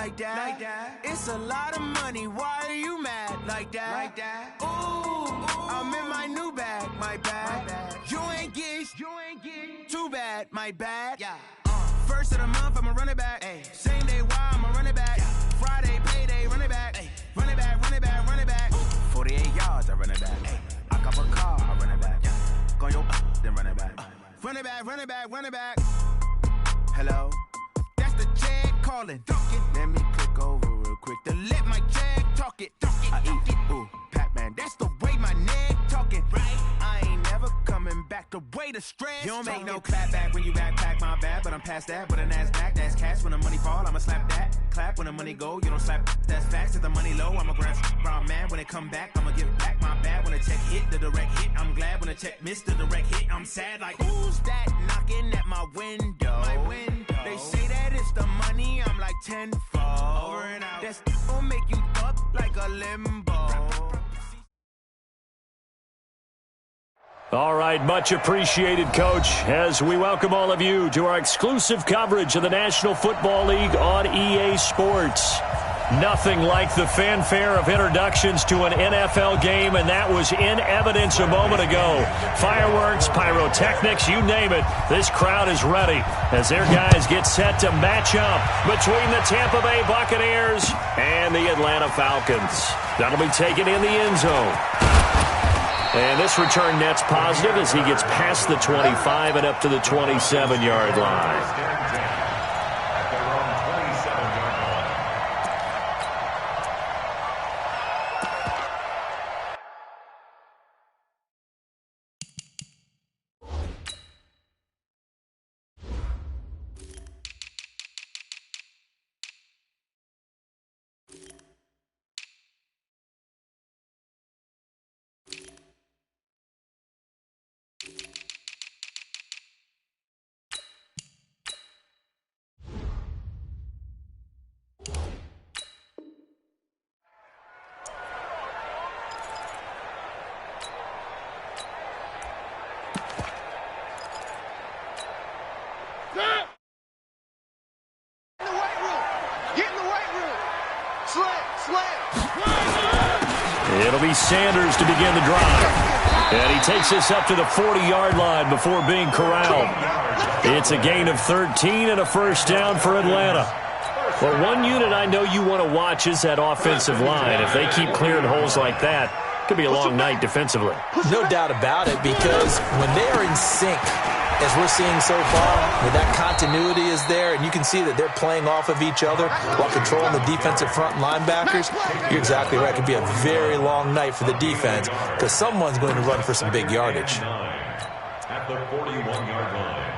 like that. It's a lot of money, why are you mad like that? Ooh, I'm in my new bag, my bad. You ain't get too bad, my bad. First of the month, I'ma run it back. Same day, why I'ma run it back. Friday, payday, run it back. Run it back, run it back, run it back. 48 yards, I run it back. I cop a car, I run it back. Go your then run it back. Run it back, run it back, run it back. Hello? That's the jag calling. Let me click over real quick to let my jag talk it. I eat it, ooh, Pac-Man. That's the way my neck talking. Right? I ain't never coming back the way the stress. You don't make no clap back when you backpack, my bad, but I'm past that. With a NASDAQ, that's cash. When the money fall, I'ma slap that. Clap when the money go, you don't slap. That's facts. If the money low, I'ma grab brown man. When it come back, I'ma give back my bad. When the check hit, the direct hit, I'm glad. When the check missed the direct hit, I'm sad. Like, who's that knocking at my window? My window. They say that it's the money, I'm like tenfold. Over and out. That's gon' make you up like a limbo. All right, much appreciated, Coach, as we welcome all of you to our exclusive coverage of the National Football League on EA Sports. Nothing like the fanfare of introductions to an NFL game, and that was in evidence a moment ago. Fireworks, pyrotechnics, you name it. This crowd is ready as their guys get set to match up between the Tampa Bay Buccaneers and the Atlanta Falcons. That'll be taken in the end zone. And this return net's positive as he gets past the 25 and up to the 27-yard line. It'll be Sanders to begin the drive. And he takes us up to the 40-yard line before being corralled. It's a gain of 13 and a first down for Atlanta. Well, one unit I know you want to watch is that offensive line. If they keep clearing holes like that, it could be a long night defensively. No doubt about it, because when they are in sync, as we're seeing so far, when that continuity is there, and you can see that they're playing off of each other while controlling the defensive front linebackers, you're exactly right. It could be a very long night for the defense because someone's going to run for some big yardage. At the 41-yard line.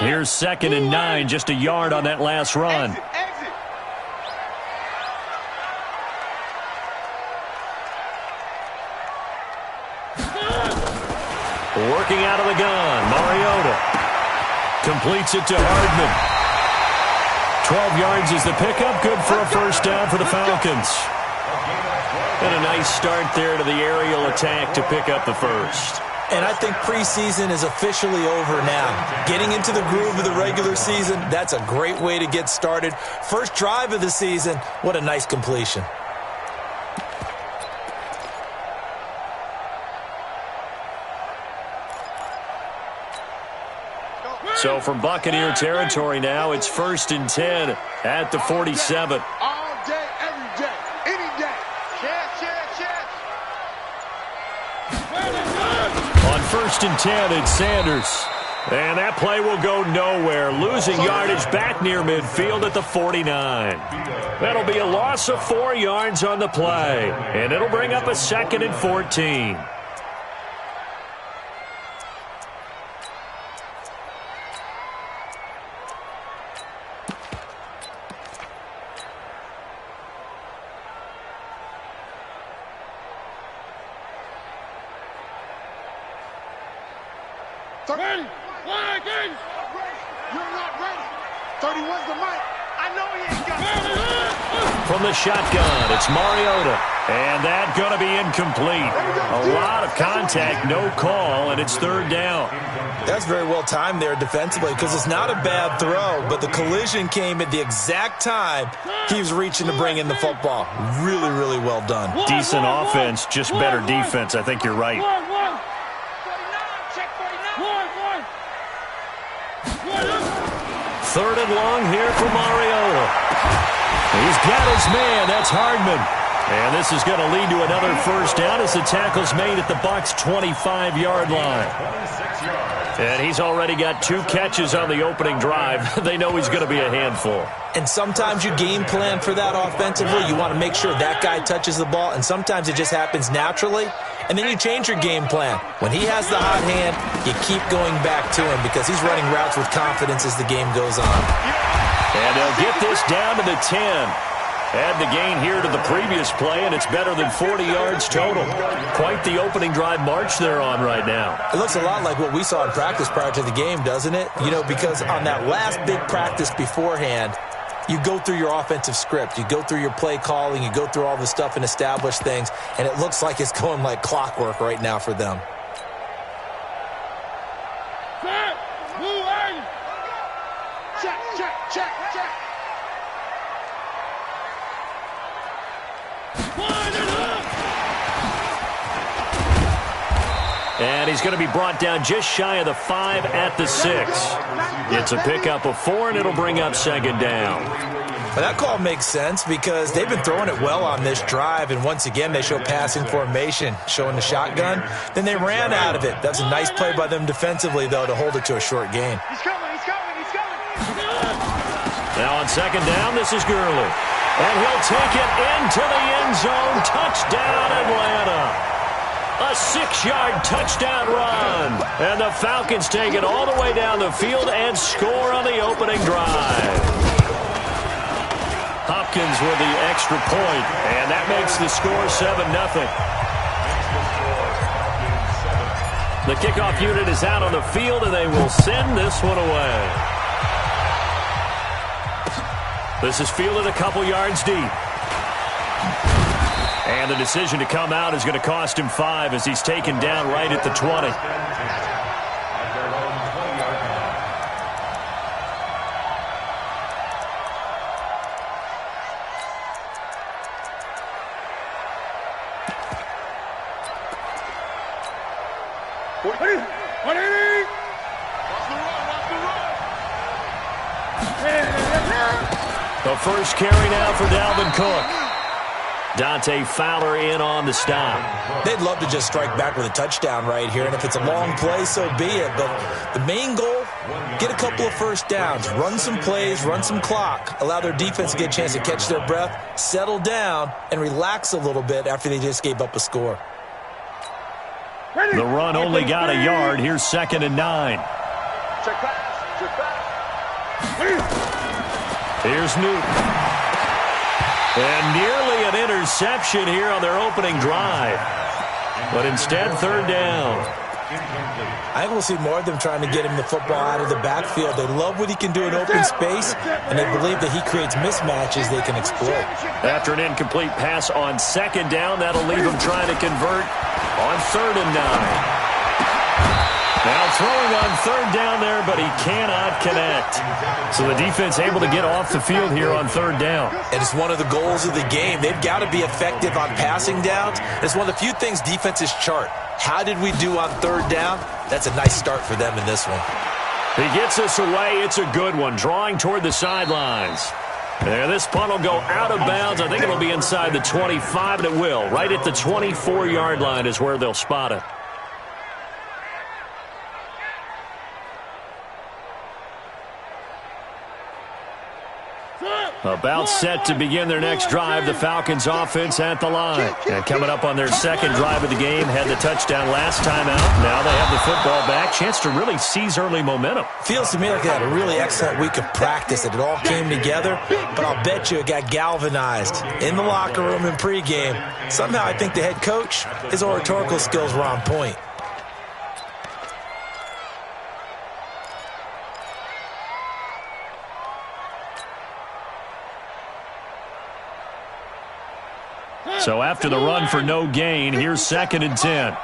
Here's 2nd and 9, just a yard on that last run. Working out of the gun, Mariota completes it to Hardman. 12 yards is the pickup, good for a first down for the Falcons. And a nice start there to the aerial attack to pick up the first. And I think preseason is officially over now. Getting into the groove of the regular season, that's a great way to get started. First drive of the season, what a nice completion. So from Buccaneer territory now, it's 1st and 10 at the 47. All day, every day, any day. On 1st and 10, it's Sanders. And that play will go nowhere, losing yardage back near midfield at the 49. That'll be a loss of 4 yards on the play, and it'll bring up a 2nd and 14. Ready? You're not ready. 31's the mic. I know he ain't got it. From the shotgun, it's Mariota. And that's going to be incomplete. A lot of contact, no call, and it's third down. That's very well timed there defensively because it's not a bad throw, but the collision came at the exact time he was reaching to bring in the football. Really, really well done. Decent offense, just better defense. I think you're right. Third and long here for Mariota. He's got his man. That's Hardman. And this is going to lead to another first down as the tackle's made at the Bucs' 25-yard line. And he's already got 2 catches on the opening drive. They know he's going to be a handful. And sometimes you game plan for that offensively. You want to make sure that guy touches the ball, and sometimes it just happens naturally. And then you change your game plan. When he has the hot hand, you keep going back to him because he's running routes with confidence as the game goes on. And they'll get this down to the 10. Add the gain here to the previous play, and it's better than 40 yards total. Quite the opening drive march they're on right now. It looks a lot like what we saw in practice prior to the game, doesn't it? You know, because on that last big practice beforehand, you go through your offensive script. You go through your play calling. You go through all the stuff and establish things, and it looks like it's going like clockwork right now for them. Check, check, check, check. And he's going to be brought down just shy of the 5 at the 6. It's a pickup of 4, and it'll bring up second down. Well, that call makes sense because they've been throwing it well on this drive, and once again they show passing formation, showing the shotgun. Then they ran out of it. That's a nice play by them defensively, though, to hold it to a short gain. He's coming, he's coming, he's coming. Now on second down, this is Gurley. And he'll take it into the end zone. Touchdown, Atlanta. A 6-yard touchdown run. And the Falcons take it all the way down the field and score on the opening drive. Hopkins with the extra point, and that makes the score 7-0. The kickoff unit is out on the field, and they will send this one away. This is fielded a couple yards deep. And the decision to come out is going to cost him 5 as he's taken down right at the 20. The first carry now for Dalvin Cook. Dante Fowler in on the stop. They'd love to just strike back with a touchdown right here, and if it's a long play, so be it. But the main goal, get a couple of first downs, run some plays, run some clock, allow their defense to get a chance to catch their breath, settle down, and relax a little bit after they just gave up a score. The run only got a yard. Here's 2nd and 9. Check pass, check pass. Here's Newton. And nearly an interception here on their opening drive. But instead, third down. I think we'll see more of them trying to get him the football out of the backfield. They love what he can do in open space, and they believe that he creates mismatches they can exploit. After an incomplete pass on second down, that'll leave him trying to convert on 3rd and 9. Now throwing on 3rd down there, but he cannot connect. So the defense able to get off the field here on 3rd down. And it's one of the goals of the game. They've got to be effective on passing downs. It's one of the few things defenses chart. How did we do on 3rd down? That's a nice start for them in this one. He gets us away. It's a good one. Drawing toward the sidelines. There, this punt will go out of bounds. I think it'll be inside the 25, and it will. Right at the 24-yard line is where they'll spot it. About set to begin their next drive. The Falcons offense at the line. And coming up on their 2nd drive of the game. Had the touchdown last time out. Now they have the football back. Chance to really seize early momentum. Feels to me like they had a really excellent week of practice. That it all came together. But I'll bet you it got galvanized in the locker room in pregame. Somehow I think the head coach, his oratorical skills were on point. So after the run for no gain, here's 2nd and 10.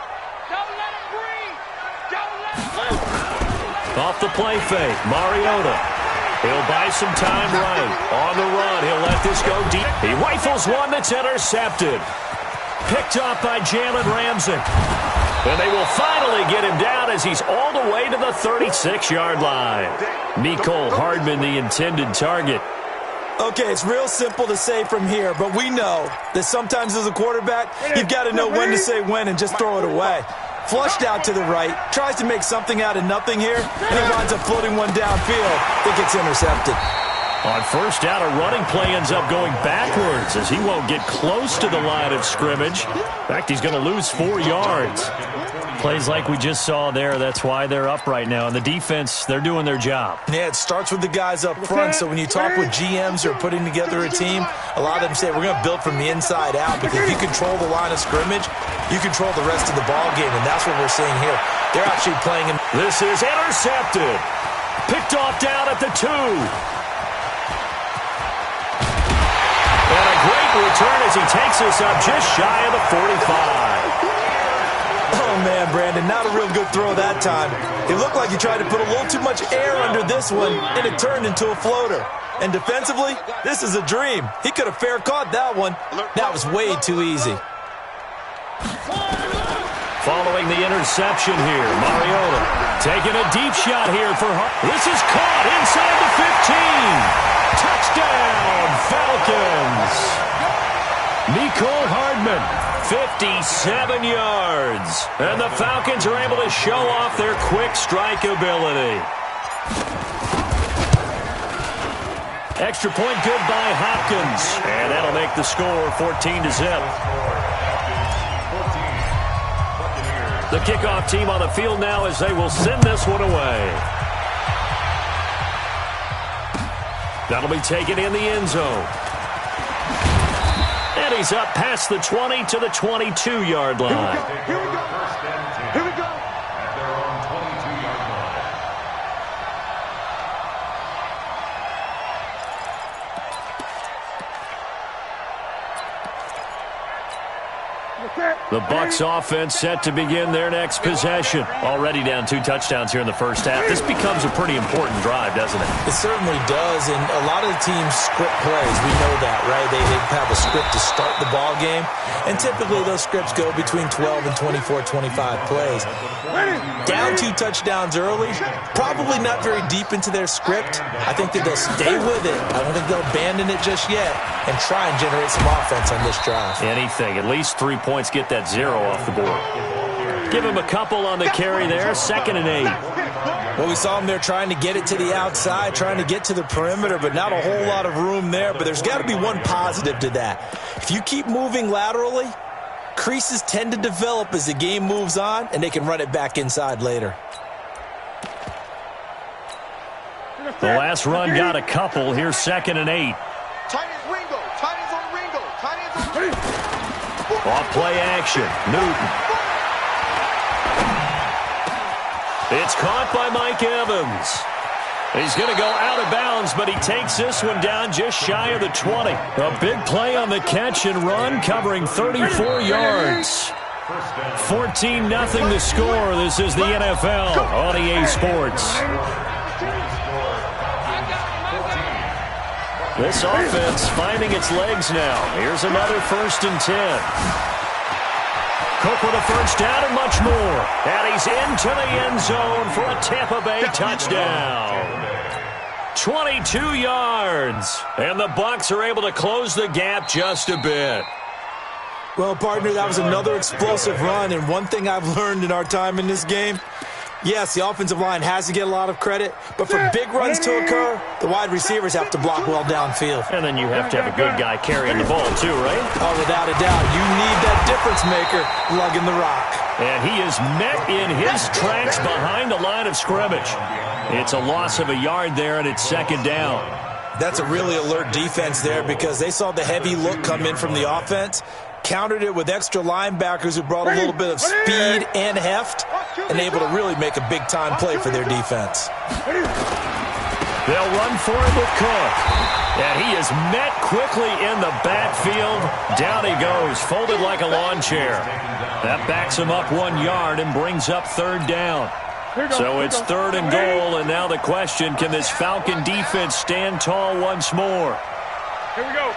Off the play fake, Mariota. He'll buy some time right. On the run, he'll let this go deep. He rifles one that's intercepted. Picked up by Jalen Ramsey. And they will finally get him down as he's all the way to the 36-yard line. Mecole Hardman, the intended target. Okay, it's real simple to say from here, but we know that sometimes as a quarterback, you've got to know when to say when and just throw it away. Flushed out to the right, tries to make something out of nothing here, and he winds up floating one downfield that gets intercepted. On first down, a running play ends up going backwards as he won't get close to the line of scrimmage. In fact, he's going to lose 4 yards. Plays like we just saw there, that's why they're up right now. And the defense, they're doing their job. Yeah, it starts with the guys up front. So when you talk with GMs who are putting together a team, a lot of them say we're going to build from the inside out, because if you control the line of scrimmage, you control the rest of the ball game, and that's what we're seeing here. They're actually playing in. This is intercepted. Picked off down at the 2. And a great return as he takes us up just shy of the 45. Oh, man, Brandon, not a real good throw that time. It looked like he tried to put a little too much air under this one, and it turned into a floater. And defensively, this is a dream. He could have fair caught that one. That was way too easy. Following the interception here, Mariota taking a deep shot here for this is caught inside the 15. Touchdown, Falcons. Mecole Hardman, 57 yards. And the Falcons are able to show off their quick strike ability. Extra point good by Hopkins. And that'll make the score 14-0. The kickoff team on the field now as they will send this one away. That'll be taken in the end zone. And he's up past the 20 to the 22-yard line. Here we go. Here we go. At their own 22-yard line. The Bucs offense set to begin their next possession. Already down 2 touchdowns here in the first half. This becomes a pretty important drive, doesn't it? It certainly does, and a lot of the teams script plays. We know that, right? They have a script to start the ball game, and typically those scripts go between 12 and 24, 25 plays. Down 2 touchdowns early, probably not very deep into their script. I think that they'll stay with it. I don't think they'll abandon it just yet and try and generate some offense on this drive. Anything, at least 3 points, get that 0 off the board. Give him a couple on the carry there, 2nd and 8. Well, we saw him there trying to get it to the outside, trying to get to the perimeter, but not a whole lot of room there. But there's got to be one positive to that. If you keep moving laterally, creases tend to develop as the game moves on, and they can run it back inside later. The last run got a couple. Here's 2nd and 8. Tight ends Ringo. Tight ends on Ringo. Tight ends on Ringo. Off play action, Newton. It's caught by Mike Evans. He's going to go out of bounds, but he takes this one down just shy of the 20. A big play on the catch and run, covering 34 yards. 14-0 the score. This is the NFL on EA Sports. This offense finding its legs now. Here's another 1st and 10. Cook with a first down and much more. And he's into the end zone for a Tampa Bay touchdown. 22 yards. And the Bucs are able to close the gap just a bit. Well, partner, that was another explosive run. And one thing I've learned in our time in this game, yes, the offensive line has to get a lot of credit, but for big runs to occur, the wide receivers have to block well downfield. And then you have to have a good guy carrying the ball too, right? Oh, without a doubt. You need that difference maker lugging the rock. And he is met in his tracks behind the line of scrimmage. It's a loss of a yard there, and it's 2nd down. That's a really alert defense there because they saw the heavy look come in from the offense, countered it with extra linebackers who brought a little bit of speed and heft, and able to really make a big-time play for their defense. They'll run for it with Cook. And he is met quickly in the backfield. Down he goes, folded like a lawn chair. That backs him up 1 yard and brings up third down. So it's third and goal, and now the question, can this Falcon defense stand tall once more? Here we go.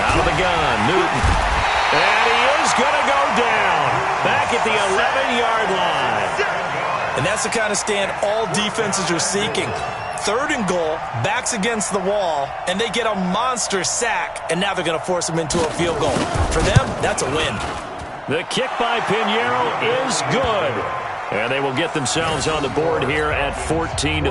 Out of the gun, Newton. And he is going to go down. Back at the 11-yard line. And that's the kind of stand all defenses are seeking. Third and goal, backs against the wall, and they get a monster sack, and now they're going to force them into a field goal. For them, that's a win. The kick by Pinheiro is good. And they will get themselves on the board here at 14-3.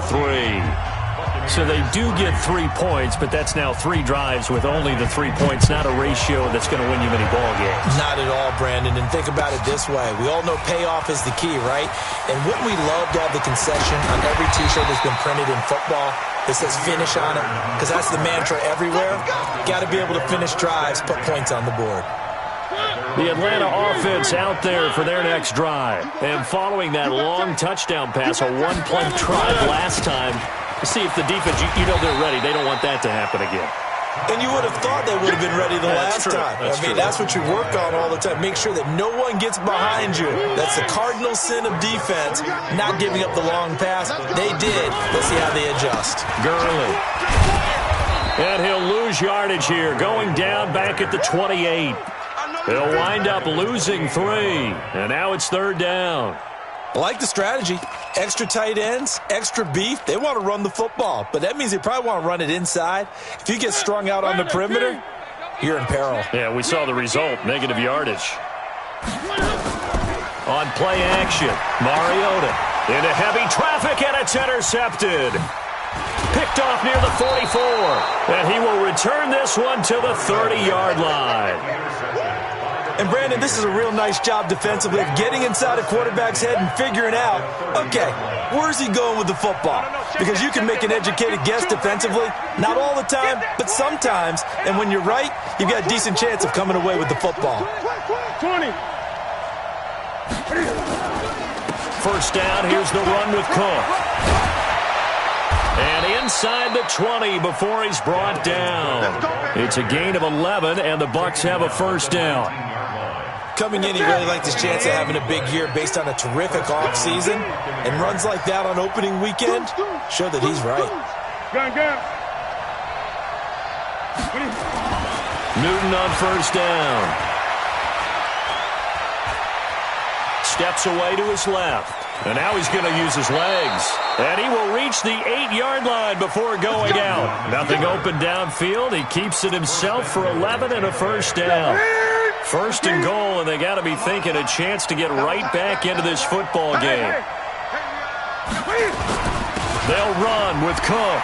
So they do get 3 points, but that's now 3 drives with only the 3 points, not a ratio that's going to win you many ball games. Not at all, Brandon. And think about it this way. We all know payoff is the key, right? And wouldn't we love to have the concession on every T-shirt that's been printed in football that says finish on it? Because that's the mantra everywhere. Got to be able to finish drives, put points on the board. The Atlanta offense out there for their next drive. And following that long touchdown pass, a one-play drive last time, see if the defense, you know they're ready. They don't want that to happen again. And you would have thought they would have been ready the last time. That's what you work on all the time. Make sure that no one gets behind you. That's the cardinal sin of defense, not giving up the long pass. They did. Let's see how they adjust. Gurley. And he'll lose yardage here, going down back at the 28. They'll wind up losing 3. And now it's third down. I like the strategy. Extra tight ends, extra beef. They want to run the football, but that means they probably want to run it inside. If you get strung out on the perimeter, you're in peril. Yeah, we saw the result, negative yardage. On play action, Mariota into heavy traffic, and it's intercepted. Picked off near the 44, and he will return this one to the 30-yard line. And, Brandon, this is a real nice job defensively of getting inside a quarterback's head and figuring out, okay, where's he going with the football? Because you can make an educated guess defensively, not all the time, but sometimes. And when you're right, you've got a decent chance of coming away with the football. 20. First down, here's the run with Cook. And inside the 20 before he's brought down. It's a gain of 11, and the Bucs have a first down. Coming in, he really liked his chance of having a big year based on a terrific offseason. And runs like that on opening weekend show that he's right. Gun. Newton on first down. Steps away to his left. And now he's going to use his legs. And he will reach the 8-yard line before going out. Nothing open downfield. He keeps it himself for 11 and a first down. First and goal, and they got to be thinking a chance to get right back into this football game. They'll run with Cook.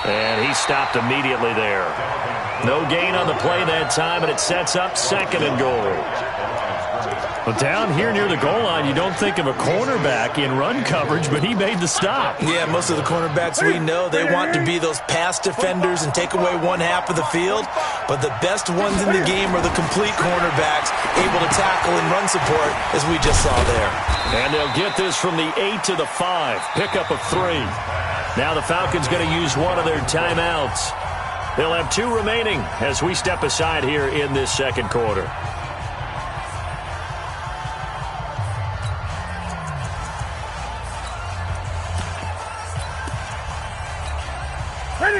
And he stopped immediately there. No gain on the play that time, and it sets up second and goal. But down here near the goal line, you don't think of a cornerback in run coverage, but he made the stop. Yeah, most of the cornerbacks we know, they want to be those pass defenders and take away one half of the field. But the best ones in the game are the complete cornerbacks, able to tackle and run support, as we just saw there. And they'll get this from the 8 to the 5. Pickup of 3. Now the Falcons going to use one of their timeouts. They'll have 2 remaining as we step aside here in this second quarter.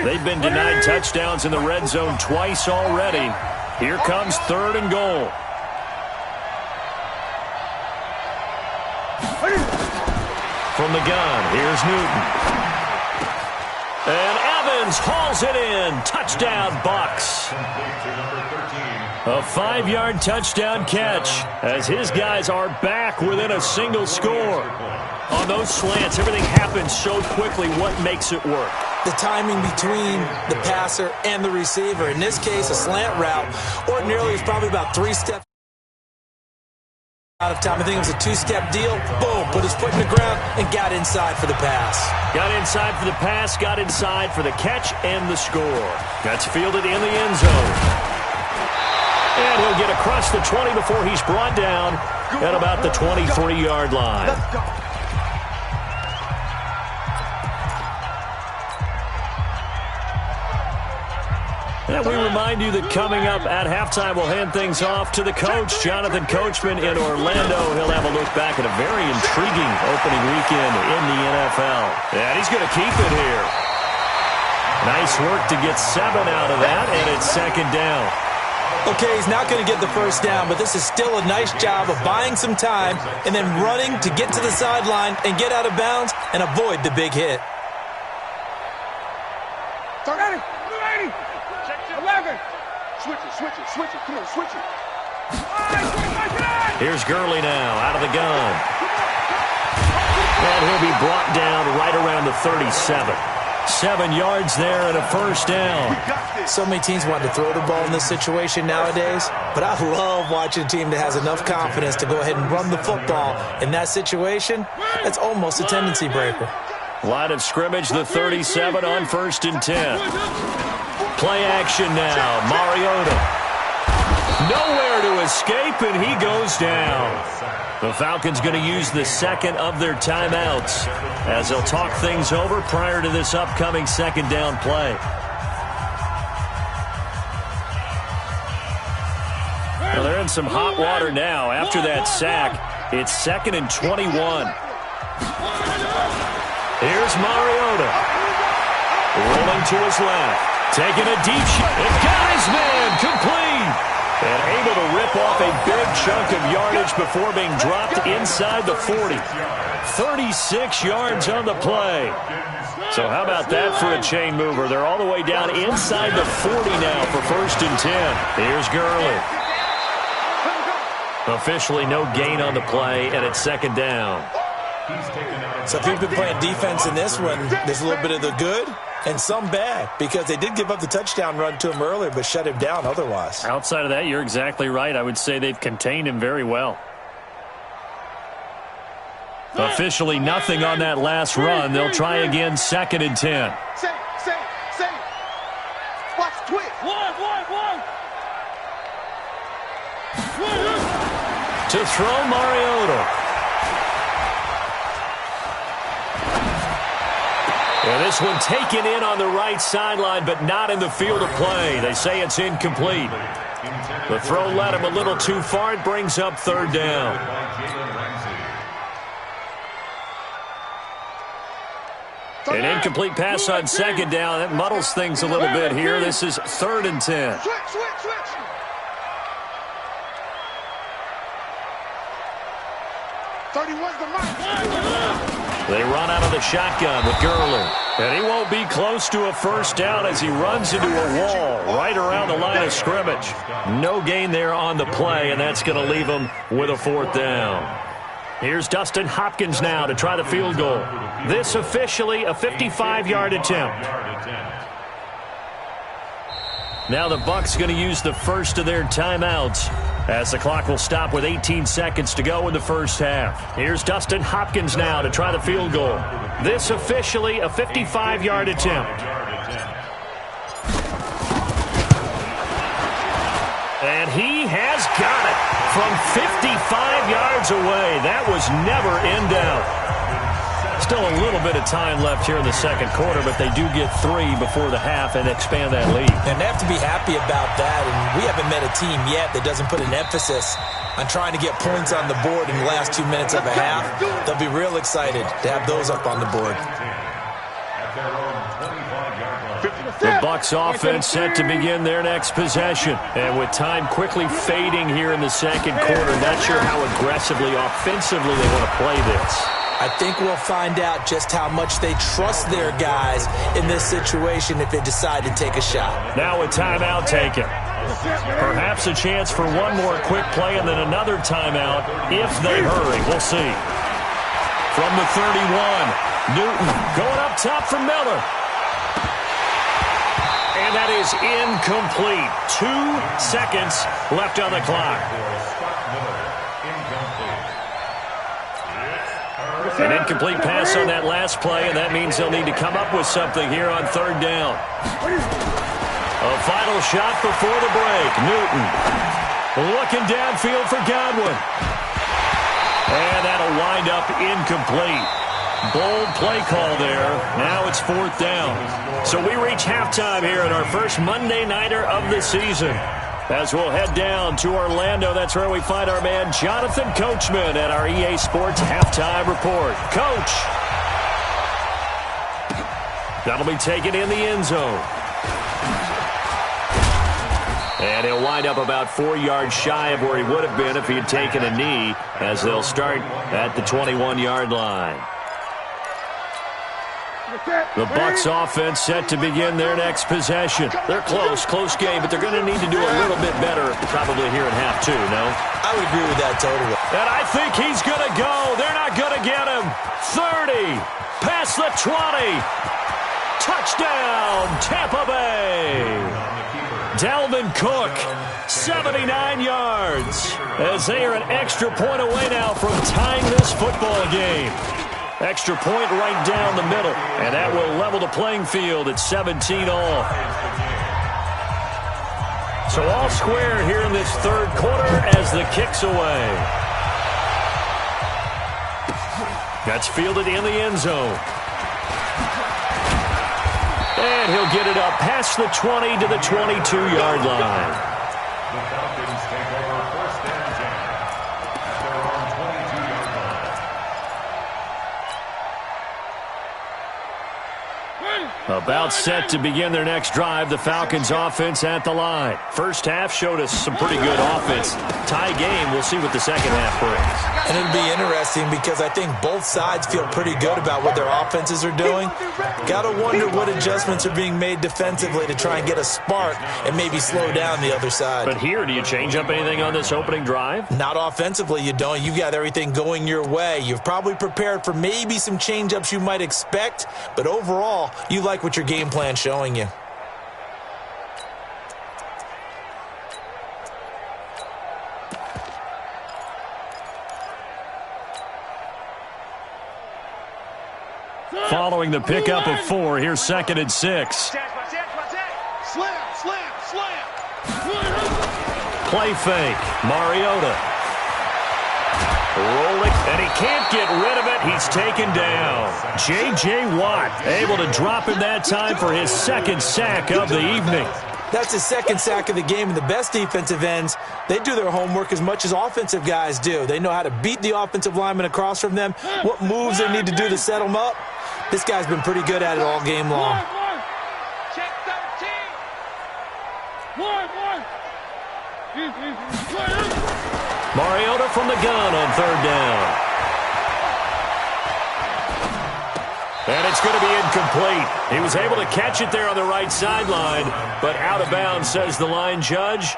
They've been denied touchdowns in the red zone twice already. Here comes third and goal. From the gun, here's Newton. And Evans hauls it in. Touchdown, Bucs. A 5-yard touchdown catch as his guys are back within a single score. On those slants, everything happens so quickly. What makes it work? The timing between the passer and the receiver. In this case, a slant route ordinarily is probably about 3 steps out of time. I think it was a 2-step deal. Boom, put his foot in the ground and got inside for the pass. Got inside for the pass, got inside for the catch and the score. That's fielded in the end zone. And he'll get across the 20 before he's brought down at about the 23-yard line. And we remind you that coming up at halftime, we'll hand things off to the coach, Jonathan Coachman in Orlando. He'll have a look back at a very intriguing opening weekend in the NFL. And he's going to keep it here. Nice work to get 7 out of that, and it's second down. Okay, he's not going to get the first down, but this is still a nice job of buying some time and then running to get to the sideline and get out of bounds and avoid the big hit. 30, 11. Switch it. Come on, switch it. Here's Gurley now out of the gun. And he'll be brought down right around the 37. 7 yards there and a first down. So many teams want to throw the ball in this situation nowadays, but I love watching a team that has enough confidence to go ahead and run the football. In that situation, that's almost a tendency breaker. Line of scrimmage, the 37 on 1st and 10. Play action now. Mariota. Nowhere to escape, and he goes down. The Falcons going to use the second of their timeouts as they'll talk things over prior to this upcoming second down play. Well, they're in some hot water now. After that sack, it's 2nd and 21. Here's Mariota. Rolling to his left. Taking a deep shot. And got his man complete. And able to rip off a big chunk of yardage before being dropped inside the 40. 36 yards on the play. So how about that for a chain mover? They're all the way down inside the 40 now for 1st and 10. Here's Gurley. Officially no gain on the play, and it's second down. So if you've been playing defense in this one, there's a little bit of the good and some bad, because they did give up the touchdown run to him earlier but shut him down otherwise. Outside of that, you're exactly right. I would say they've contained him very well. Officially nothing on that last run. They'll try again, 2nd and 10. Say. Watch, twitch. To throw Mariota. And this one taken in on the right sideline, but not in the field of play. They say it's incomplete. The throw led him a little too far. It brings up 3rd down. An incomplete pass on 2nd down. That muddles things a little bit here. This is 3rd and 10. Switch. 31's the mark. They run out of the shotgun with Gurley. And he won't be close to a first down as he runs into a wall right around the line of scrimmage. No gain there on the play, and that's going to leave him with a 4th down. Here's Dustin Hopkins now to try the field goal. This officially a 55-yard attempt. Now the Bucs going to use the first of their timeouts as the clock will stop with 18 seconds to go in the first half. Here's Dustin Hopkins now to try the field goal. This officially a 55-yard attempt. And he has got it from 55 yards away. That was never in doubt. Still a little bit of time left here in the second quarter, but they do get 3 before the half and expand that lead. And they have to be happy about that, and we haven't met a team yet that doesn't put an emphasis on trying to get points on the board in the last 2 minutes of a half. They'll be real excited to have those up on the board. The Bucs offense set to begin their next possession. And with time quickly fading here in the second quarter, not sure how aggressively, offensively they want to play this. I think we'll find out just how much they trust their guys in this situation if they decide to take a shot. Now a timeout taken. Perhaps a chance for one more quick play and then another timeout if they hurry. We'll see. From the 31, Newton going up top for Miller. And that is incomplete. 2 seconds left on the clock. An incomplete pass on that last play, and that means they'll need to come up with something here on 3rd down. A final shot before the break. Newton looking downfield for Godwin. And that'll wind up incomplete. Bold play call there. Now it's 4th down. So we reach halftime here in our first Monday Nighter of the season. As we'll head down to Orlando, that's where we find our man Jonathan Coachman at our EA Sports Halftime Report. Coach. That'll be taken in the end zone. And he'll wind up about 4 yards shy of where he would have been if he had taken a knee, as they'll start at the 21-yard line. The Bucs offense set to begin their next possession. They're close game, but they're going to need to do a little bit better probably here in half 2, no? I would agree with that totally. And I think he's going to go. They're not going to get him. 30, past the 20. Touchdown, Tampa Bay. Dalvin Cook, 79 yards, as they are an extra point away now from tying this football game. Extra point right down the middle, and that will level the playing field at 17 all. So all square here in this third quarter as the kick's away. That's fielded in the end zone. And he'll get it up past the 20 to the 22-yard line. The Falcons take over 1st and 10 at their own 22-yard line. About set to begin their next drive, the Falcons offense at the line. First half showed us some pretty good offense. Tie game, we'll see what the second half brings. And it'll be interesting because I think both sides feel pretty good about what their offenses are doing. Got to wonder what adjustments are being made defensively to try and get a spark and maybe slow down the other side. But here, do you change up anything on this opening drive? Not offensively, you don't. You've got everything going your way. You've probably prepared for maybe some change-ups you might expect, but overall, you like what your game plan's showing you. Following the pickup of 4, here's 2nd and 6. Slam. Play fake. Mariota. Rolling, and he can't get rid of it. He's taken down. J.J. Watt able to drop him that time for his 2nd sack of the evening. That's his 2nd sack of the game, and the best defensive ends, they do their homework as much as offensive guys do. They know how to beat the offensive lineman across from them, what moves they need to do to set them up. This guy's been pretty good at it all game long. Check 13. Mariota from the gun on 3rd down. And it's going to be incomplete. He was able to catch it there on the right sideline, but out of bounds, says the line judge.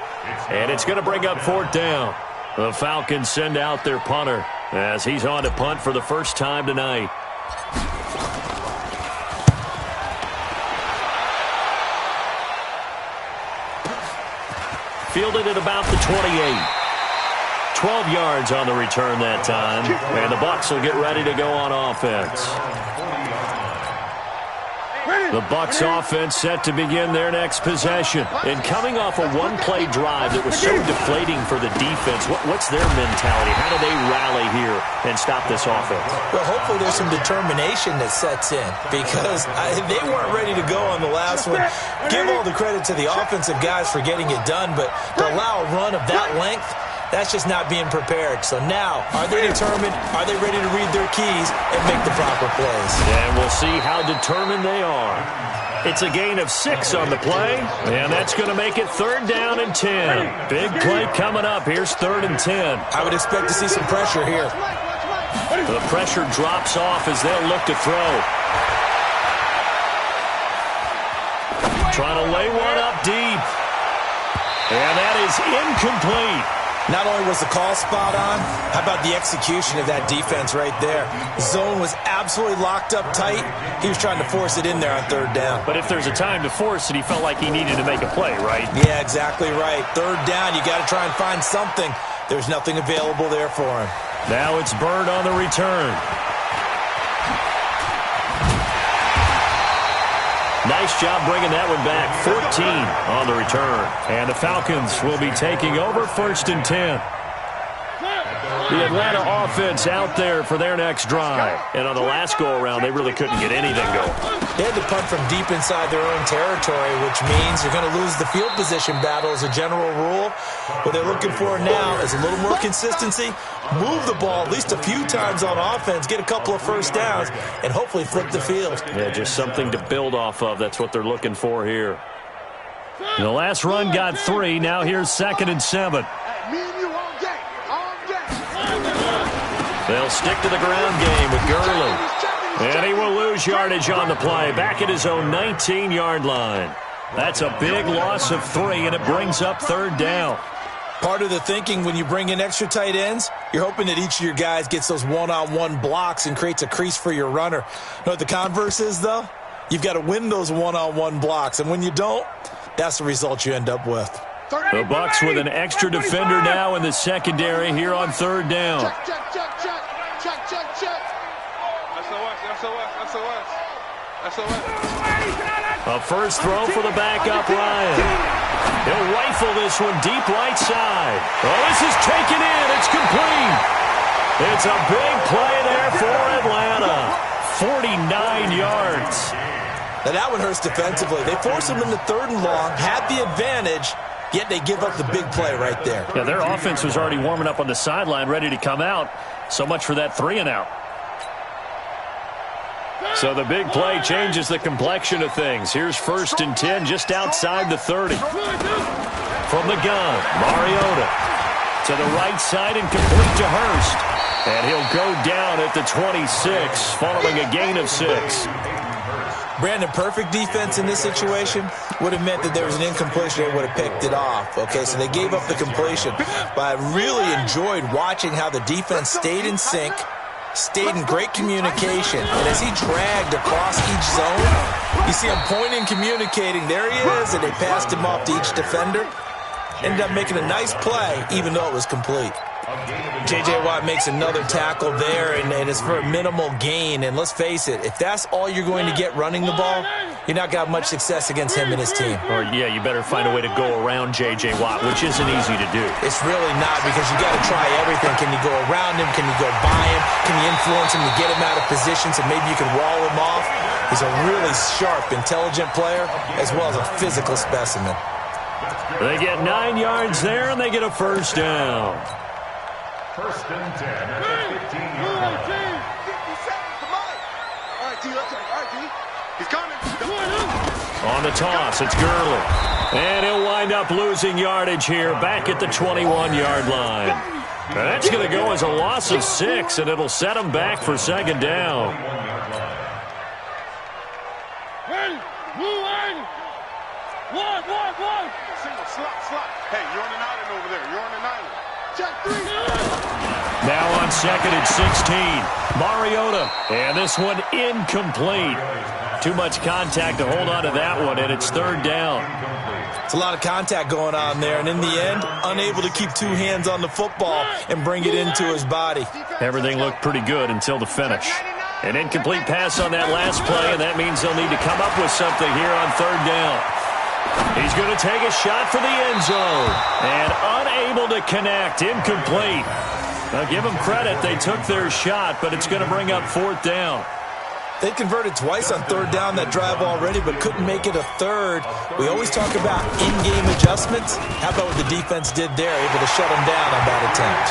And it's going to bring up 4th down. The Falcons send out their punter as he's on to punt for the first time tonight. Fielded at about the 28. 12 yards on the return that time. And the Bucs will get ready to go on offense. The Bucs offense set to begin their next possession. And coming off a one-play drive that was so deflating for the defense, what's their mentality? How do they rally here and stop this offense? Well, hopefully there's some determination that sets in because they weren't ready to go on the last one. Give all the credit to the offensive guys for getting it done, but to allow a run of that length, that's just not being prepared. So now, are they determined? Are they ready to read their keys and make the proper plays? And we'll see how determined they are. It's a gain of 6 on the play, and that's going to make it 3rd down and 10. Big play coming up. Here's 3rd and 10. I would expect to see some pressure here. The pressure drops off as they'll look to throw. Trying to lay one up deep. And that is incomplete. Not only was the call spot on, how about the execution of that defense right there? Zone was absolutely locked up tight. He was trying to force it in there on 3rd down. But if there's a time to force it, he felt like he needed to make a play, right? Yeah, exactly right. 3rd down, you got to try and find something. There's nothing available there for him. Now it's Bird on the return. Nice job bringing that one back. 14 on the return. And the Falcons will be taking over 1st and 10. The Atlanta offense out there for their next drive. And on the last go-around, they really couldn't get anything going. They had to punt from deep inside their own territory, which means you're going to lose the field position battle as a general rule. What they're looking for now is a little more consistency, move the ball at least a few times on offense, get a couple of first downs, and hopefully flip the field. Yeah, just something to build off of. That's what they're looking for here. The last run got 3. Now here's 2nd and 7. They'll stick to the ground game with Gurley. And he will lose yardage on the play. Back at his own 19-yard line. That's a big loss of 3, and it brings up 3rd down. Part of the thinking when you bring in extra tight ends, you're hoping that each of your guys gets those one-on-one blocks and creates a crease for your runner. You know what the converse is, though? You've got to win those one-on-one blocks, and when you don't, that's the result you end up with. The Bucs with an extra defender now in the secondary here on 3rd down. A first throw for the backup Ryan. He'll rifle this one deep right side. Oh, this is taken in. It's complete. It's a big play there for Atlanta. 49 yards. Now that one hurts defensively. They force them into 3rd and long, had the advantage, yet they give up the big play right there. Yeah, their offense was already warming up on the sideline, ready to come out. So much for that 3 and out. So the big play changes the complexion of things. Here's 1st and 10 just outside the 30. From the gun, Mariota to the right side and complete to Hurst. And he'll go down at the 26 following a gain of 6. Brandon, perfect defense in this situation would have meant that there was an incompletion. They would have picked it off. Okay, so they gave up the completion. But I really enjoyed watching how the defense stayed in sync, stayed in great communication. And as he dragged across each zone, you see him pointing, communicating. There he is, and they passed him off to each defender. Ended up making a nice play, even though it was complete. J.J. Watt makes another tackle there, and it's for a minimal gain. And let's face it, if that's all you're going to get running the ball, you're not going to have much success against him and his team. Or, yeah, you better find a way to go around J.J. Watt, which isn't easy to do. It's really not, because you got to try everything. Can you go around him? Can you go by him? Can you influence him to get him out of position so maybe you can wall him off? He's a really sharp, intelligent player, as well as a physical specimen. They get 9 yards there, and they get a first down. 1st and 10 at the 15-yard line. 50 seconds to mine. All right, D, let's go. All right, D. He's coming. On the toss, it's Gurley. And he'll wind up losing yardage here back at the 21-yard line. And that's going to go as a loss of 6, and it'll set him back for 2nd down. One. Single, slot. Hey, you're on an island over there. You're on an island. Check 3. Now on 2nd and 16. Mariota. And this one incomplete. Too much contact to hold on to that one, and it's 3rd down. It's a lot of contact going on there, and in the end, unable to keep 2 hands on the football and bring it into his body. Everything looked pretty good until the finish. An incomplete pass on that last play, and that means they'll need to come up with something here on 3rd down. He's going to take a shot for the end zone. And unable to connect. Incomplete. Now, give them credit. They took their shot, but it's going to bring up 4th down. They converted twice on 3rd down that drive already, but couldn't make it a 3rd. We always talk about in-game adjustments. How about what the defense did there, able to shut them down on that attempt?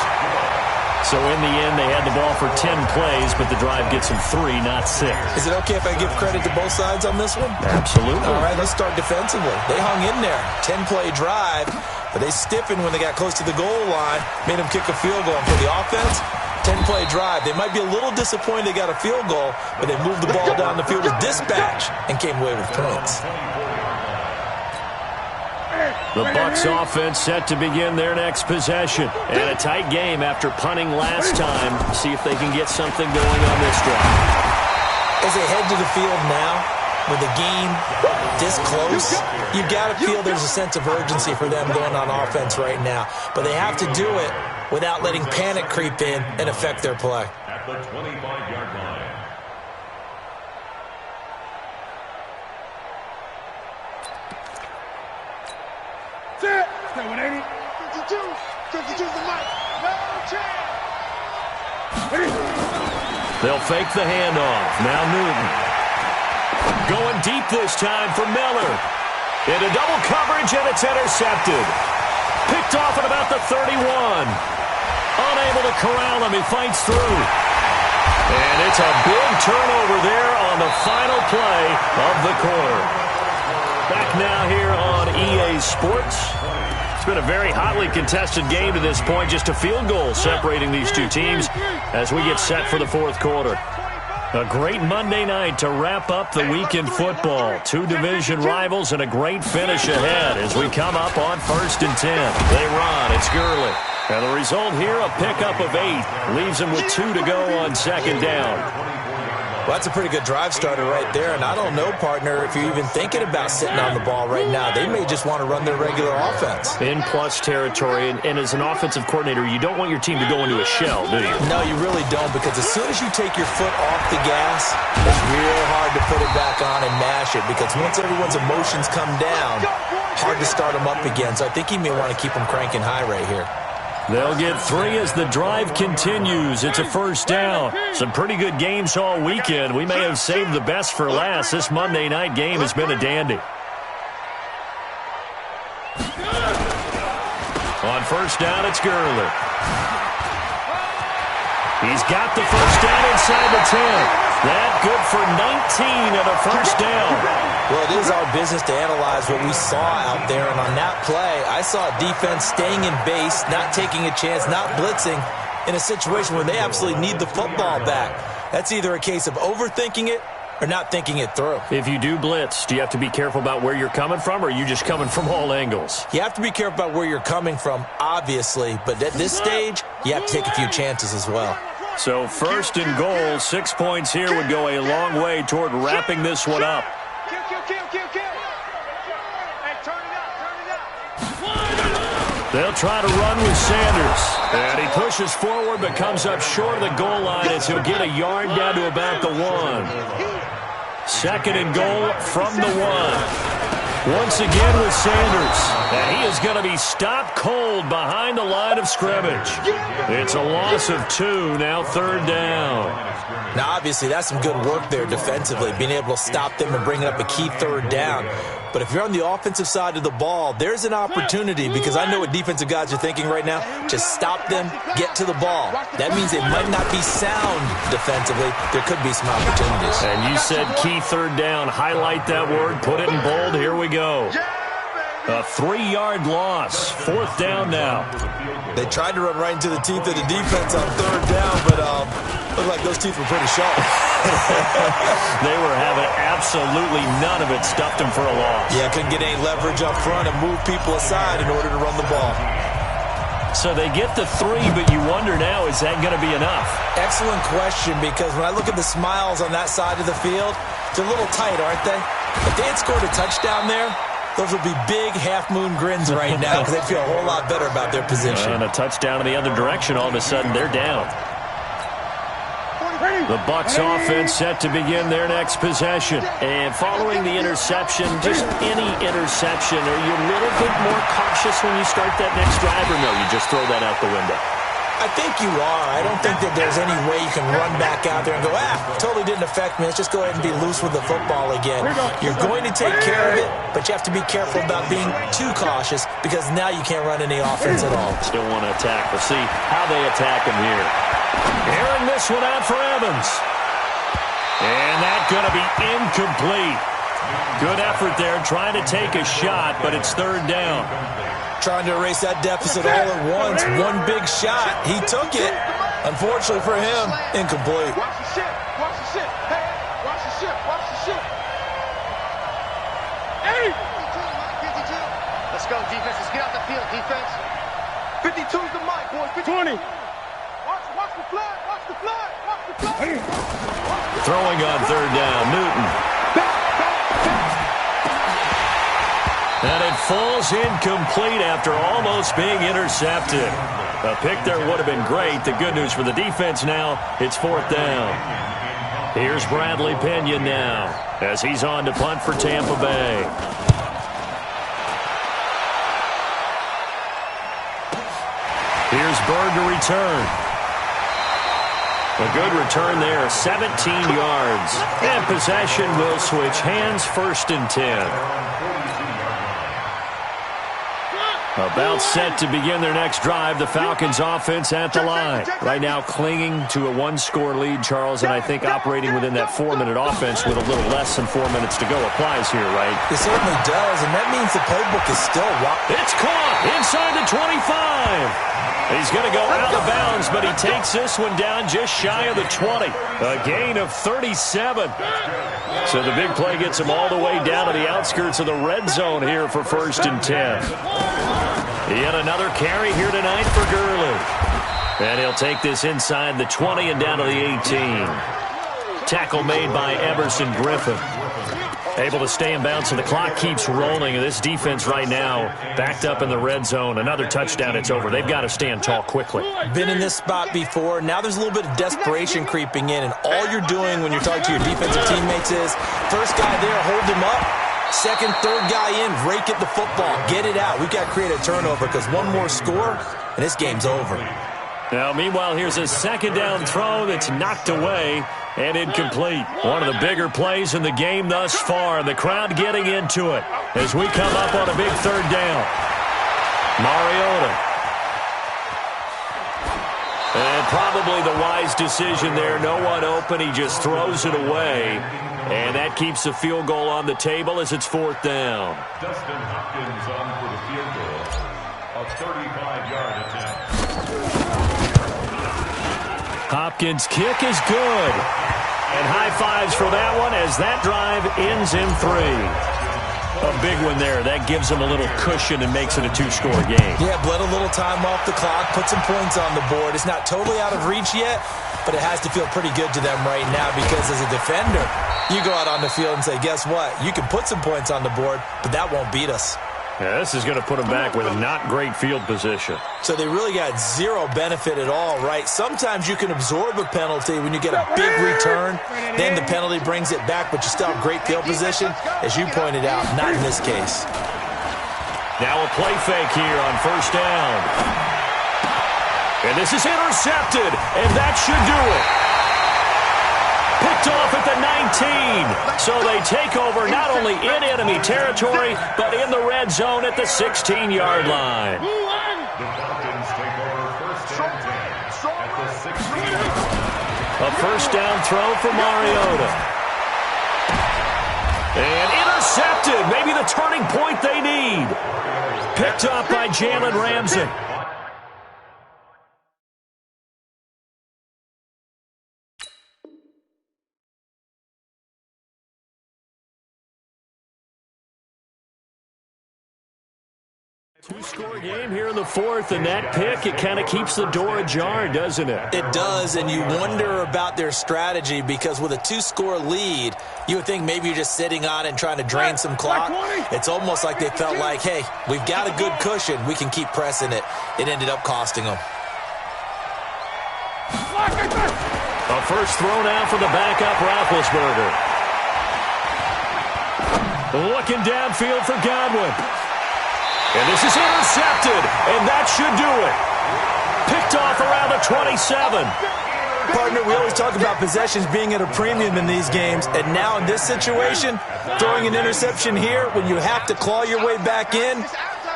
So in the end, they had the ball for 10 plays, but the drive gets them 3, not 6. Is it okay if I give credit to both sides on this one? Absolutely. All right, let's start defensively. They hung in there. 10-play drive, but they stiffened when they got close to the goal line, made them kick a field goal. And for the offense, 10-play drive. They might be a little disappointed they got a field goal, but they moved the ball down the field with dispatch and came away with points. The Bucs offense set to begin their next possession. And a tight game after punting last time. See if they can get something going on this drive. As they head to the field now, with the game this close, you've got to feel there's a sense of urgency for them going on offense right now. But they have to do it without letting panic creep in and affect their play. At the 25-yard line. Stay 180. 52's the mic. No chance. They'll fake the handoff. Now Newton. Going deep this time for Miller. Into double coverage, and it's intercepted. Picked off at about the 31. Unable to corral him. He fights through. And it's a big turnover there on the final play of the quarter. Back now here on EA Sports. It's been a very hotly contested game to this point. Just a field goal separating these two teams as we get set for the fourth quarter. A great Monday night to wrap up the week in football. Two division rivals and a great finish ahead as we come up on 1st and 10. They run. It's Gurley. And the result here, a pickup of 8. Leaves him with 2 to go on 2nd down. Well, that's a pretty good drive starter right there. And I don't know, partner, if you're even thinking about sitting on the ball right now. They may just want to run their regular offense. In plus territory. And as an offensive coordinator, you don't want your team to go into a shell, do you? No, you really don't, because as soon as you take your foot off the gas, it's real hard to put it back on and mash it, because once everyone's emotions come down, hard to start them up again. So I think he may want to keep them cranking high right here. They'll get 3 as the drive continues. It's a 1st down. Some pretty good games all weekend. We may have saved the best for last. This Monday night game has been a dandy. On 1st down, it's Gurley. He's got the 1st down inside the 10. That good for 19 and a 1st down. Well, it is our business to analyze what we saw out there, and on that play, I saw a defense staying in base, not taking a chance, not blitzing, in a situation where they absolutely need the football back. That's either a case of overthinking it or not thinking it through. If you do blitz, do you have to be careful about where you're coming from, or are you just coming from all angles? You have to be careful about where you're coming from, obviously, but at this stage, you have to take a few chances as well. So 1st and goal, 6 points here would go a long way toward wrapping this one up. They'll try to run with Sanders. And he pushes forward but comes up short of the goal line as he'll get a yard down to about the 1. 2nd and goal from the 1. Once again with Sanders. And he is going to be stopped cold behind the line of scrimmage. It's a loss of 2, now 3rd down. Now, obviously, that's some good work there defensively, being able to stop them and bring up a key 3rd down. But if you're on the offensive side of the ball, there's an opportunity, because I know what defensive guys are thinking right now. Just stop them, get to the ball. That means they might not be sound defensively. There could be some opportunities. And you said key 3rd down. Highlight that word. Put it in bold. Here we go. A 3-yard loss. 4th down now. They tried to run right into the teeth of the defense on 3rd down, but looked like those teeth were pretty sharp. They were having absolutely none of it. Stuffed them for a loss. Yeah, couldn't get any leverage up front and move people aside in order to run the ball. So they get the 3, but you wonder now, is that going to be enough? Excellent question, because when I look at the smiles on that side of the field, they're a little tight, aren't they? If they had scored a touchdown there, those would be big half-moon grins right now, because they'd feel a whole lot better about their position. And a touchdown in the other direction, all of a sudden they're down. The Bucs offense set to begin their next possession. And following the interception, just any interception, are you a little bit more cautious when you start that next drive, or no, you just throw that out the window? I think you are. I don't think that there's any way you can run back out there and go, totally didn't affect me. Let's just go ahead and be loose with the football again. You're going to take care of it, but you have to be careful about being too cautious, because now you can't run any offense at all. Still want to attack. We'll see how they attack him here. Airing this one out for Evans. And that's going to be incomplete. Good effort there, trying to take a shot, but it's 3rd down. Trying to erase that deficit all at once. One big shot. He took it. Unfortunately for him, incomplete. Watch the ship. Watch the ship. Hey, watch the ship. Watch the ship. Hey! 52. Let's go, defense. Let's get out the field, defense. 52's the mic, boys. 20. Watch the flag. Watch the flag. Watch the flag. Throwing on 3rd down, Newton. And it falls incomplete after almost being intercepted. A pick there would have been great. The good news for the defense now, it's 4th down. Here's Bradley Pena now as he's on to punt for Tampa Bay. Here's Bird to return. A good return there, 17 yards. And possession will switch hands, 1st and 10. About set to begin their next drive, the Falcons offense at the line. Right now clinging to a 1-score lead, Charles, and I think operating within that 4-minute offense with a little less than 4 minutes to go applies here, right? It certainly does, and that means the playbook is still wide. It's caught inside the 25. He's going to go out of bounds, but he takes this one down just shy of the 20. A gain of 37. So the big play gets him all the way down to the outskirts of the red zone here for 1st and 10. Yet another carry here tonight for Gurley. And he'll take this inside the 20 and down to the 18. Tackle made by Emerson Griffin. Able to stay in bounds, so the clock keeps rolling. And this defense right now backed up in the red zone. Another touchdown, it's over. They've got to stand tall quickly. Been in this spot before. Now there's a little bit of desperation creeping in, and all you're doing when you're talking to your defensive teammates is first guy there, hold him up. Second, third guy in, rake at the football. Get it out. We've got to create a turnover because one more score, and this game's over. Now, meanwhile, here's a 2nd down throw that's knocked away and incomplete. One of the bigger plays in the game thus far, and the crowd getting into it as we come up on a big 3rd down. Mariota. And probably the wise decision there. No one open. He just throws it away. And that keeps the field goal on the table as it's 4th down. Dustin Hopkins on for the field goal. A 35-yard attempt. Hopkins' kick is good. And high fives for that one as that drive ends in 3. A big one there. That gives them a little cushion and makes it a 2-score game. Yeah, bled a little time off the clock, put some points on the board. It's not totally out of reach yet, but it has to feel pretty good to them right now because as a defender, you go out on the field and say, guess what? You can put some points on the board, but that won't beat us. Yeah, this is going to put them back with a not great field position. So they really got zero benefit at all, right? Sometimes you can absorb a penalty when you get a big return. Then the penalty brings it back, but you still have great field position. As you pointed out, not in this case. Now a play fake here on 1st down. And this is intercepted, and that should do it. Picked off at the 19. So they take over not only in enemy territory, but in the red zone at the 16-yard line. The Falcons take over 1st and 10 at the 16. A 1st down throw for Mariota. And intercepted. Maybe the turning point they need. Picked up by Jalen Ramsey. Two-score game here in the 4th, and that pick, it kind of keeps the door ajar, doesn't it? It does, and you wonder about their strategy because with a 2-score lead, you would think maybe you're just sitting on it and trying to drain some clock. It's almost like they felt like, hey, we've got a good cushion. We can keep pressing it. It ended up costing them. A first throw now for the backup Roethlisberger. Looking downfield for Godwin. And this is intercepted, and that should do it. Picked off around the 27. Partner, we always talk about possessions being at a premium in these games, and now in this situation, throwing an interception here when you have to claw your way back in,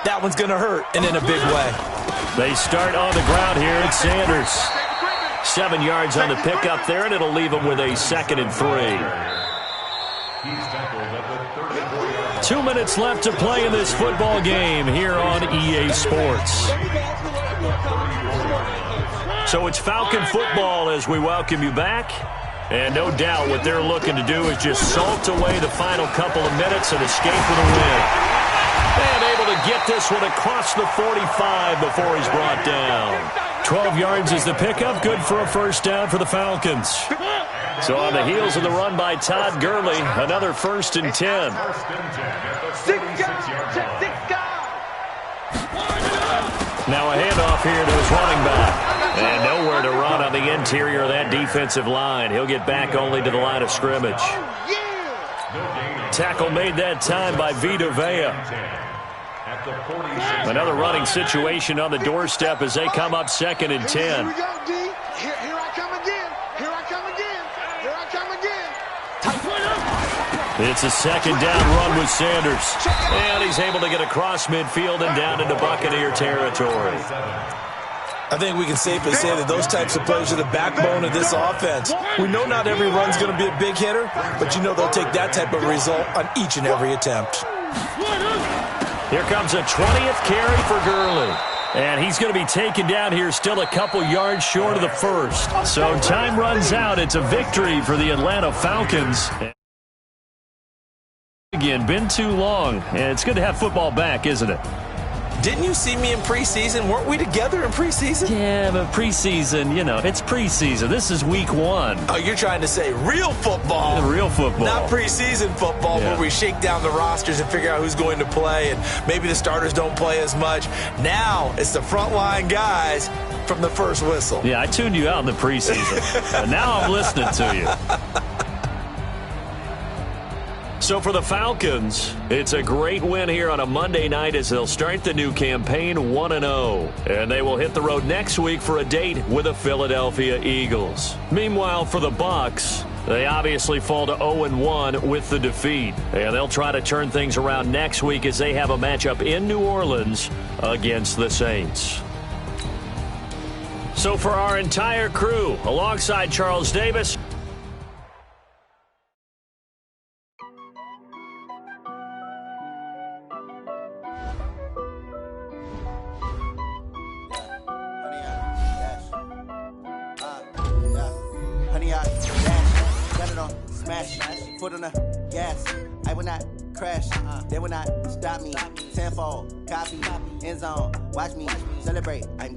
that one's going to hurt, and in a big way. They start on the ground here at Sanders. 7 yards on the pickup there, and it'll leave them with a 2nd and 3. 2 minutes left to play in this football game here on EA Sports. So it's Falcon football as we welcome you back. And no doubt what they're looking to do is just salt away the final couple of minutes and escape with a win. And able to get this one across the 45 before he's brought down. 12 yards is the pickup, good for a 1st down for the Falcons. So on the heels of the run by Todd Gurley, another 1st and 10. Now a handoff here to his running back. And nowhere to run on the interior of that defensive line. He'll get back only to the line of scrimmage. Tackle made that time by Vita Vea. Another running situation on the doorstep as they come up 2nd and 10. Here I come again. It's a second down run with Sanders. And he's able to get across midfield and down into Buccaneer territory. I think we can safely say that those types of plays are the backbone of this offense. We know not every run's going to be a big hitter, but you know they'll take that type of result on each and every attempt. Here comes a 20th carry for Gurley. And he's going to be taken down here still a couple yards short of the first. So time runs out. It's a victory for the Atlanta Falcons. Again, been too long. And it's good to have football back, isn't it? Didn't you see me in preseason? Weren't we together in preseason? Yeah, but preseason, you know, it's preseason. This is week 1. Oh, you're trying to say real football. Real football. Not preseason football where we shake down the rosters and figure out who's going to play, and maybe the starters don't play as much. Now it's the frontline guys from the first whistle. Yeah, I tuned you out in the preseason. But now I'm listening to you. So for the Falcons, it's a great win here on a Monday night as they'll start the new campaign 1-0. And they will hit the road next week for a date with the Philadelphia Eagles. Meanwhile, for the Bucs, they obviously fall to 0-1 with the defeat. And they'll try to turn things around next week as they have a matchup in New Orleans against the Saints. So for our entire crew, alongside Charles Davis, foot on the gas, I will not crash, they will not stop me, tenfold, copy, end zone, watch me, celebrate, I'm